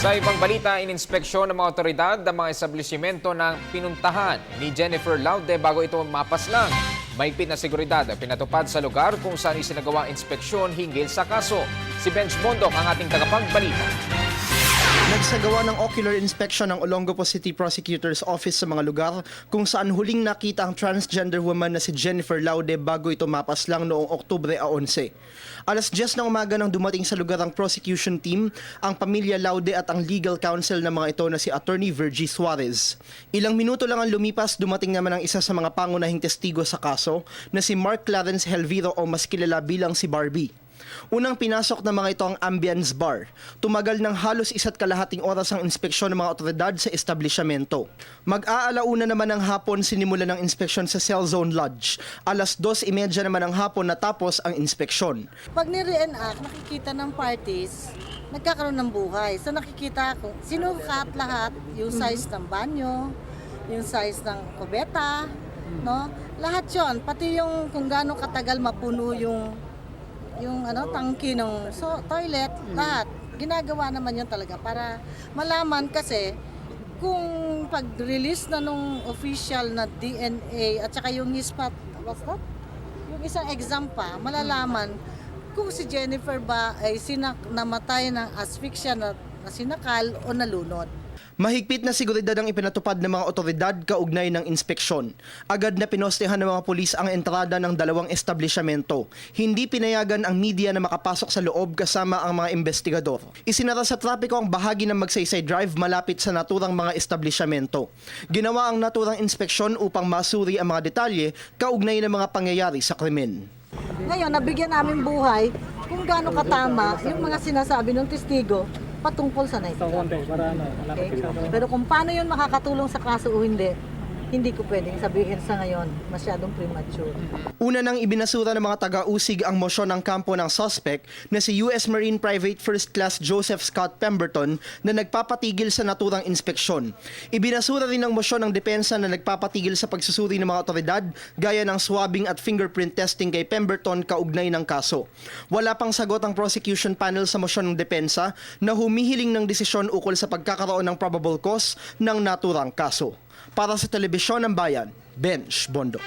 Sa ibang balita, ininspeksyon ng mga otoridad ang mga establishmento ng pinuntahan ni Jennifer Laude bago ito mapaslang. Mahigpit na seguridad ang pinatupad sa lugar kung saan isinagawa inspeksyon hinggil sa kaso. Si Benj Bondok ang ating tagapagbalita. Nagsagawa ng ocular inspection ng Olongapo City Prosecutor's Office sa mga lugar kung saan huling nakita ang transgender woman na si Jennifer Laude bago ito mapaslang noong Oktubre 11. Alas 10 ng umaga nang dumating sa lugar ang prosecution team, ang pamilya Laude at ang legal counsel ng mga ito na si Attorney Virgie Suarez. Ilang minuto lang ang lumipas, dumating naman ang isa sa mga pangunahing testigo sa kaso na si Mark Clarence Helviro o mas kilala bilang si Barbie. Unang pinasok ng mga ito ang ambience bar. Tumagal ng halos 1.5 oras ang inspeksyon ng mga otoridad sa establishmento. Mag-aalauna naman ng hapon sinimula ng inspeksyon sa Cell Zone Lodge. Alas 2:30 naman ng hapon natapos ang inspeksyon. Pag ni-reenact, nakikita ng parties, nagkakaroon ng buhay. So nakikita ko, sinukat lahat, yung size ng banyo, yung size ng kubeta, no? Lahat yon, pati yung kung gaano katagal mapuno yung tangki ng toilet, lahat. Ginagawa naman yun talaga para malaman kasi kung pag-release na nung official na DNA at saka yung spot, what's that? Yung isang exam pa, malalaman kung si Jennifer ba ay namatay ng asphyxia na sinakal o nalunod. Mahigpit na seguridad ang ipinatupad ng mga otoridad kaugnay ng inspeksyon. Agad na pinostehan ng mga pulis ang entrada ng dalawang establishmento. Hindi pinayagan ang media na makapasok sa loob kasama ang mga investigador. Isinara sa trapiko ang bahagi ng Magsaysay Drive malapit sa naturang mga establishmento. Ginawa ang naturang inspeksyon upang masuri ang mga detalye kaugnay ng mga pangyayari sa krimen. Ngayon, nabigyan namin buhay kung gaano katama yung mga sinasabi ng testigo patungkol sa night club. Okay? Pero kung paano yun makakatulong sa kaso o hindi ko pwedeng sabihin sa ngayon, masyadong premature. Una nang ibinasura ng mga taga-usig ang mosyon ng kampo ng suspect na si U.S. Marine Private First Class Joseph Scott Pemberton na nagpapatigil sa naturang inspeksyon. Ibinasura rin ang mosyon ng depensa na nagpapatigil sa pagsusuri ng mga otoridad gaya ng swabbing at fingerprint testing kay Pemberton kaugnay ng kaso. Wala pang sagot ang prosecution panel sa mosyon ng depensa na humihiling ng desisyon ukol sa pagkakaroon ng probable cause ng naturang kaso. Para sa Telebisyon ng Bayan, Benj Bondok.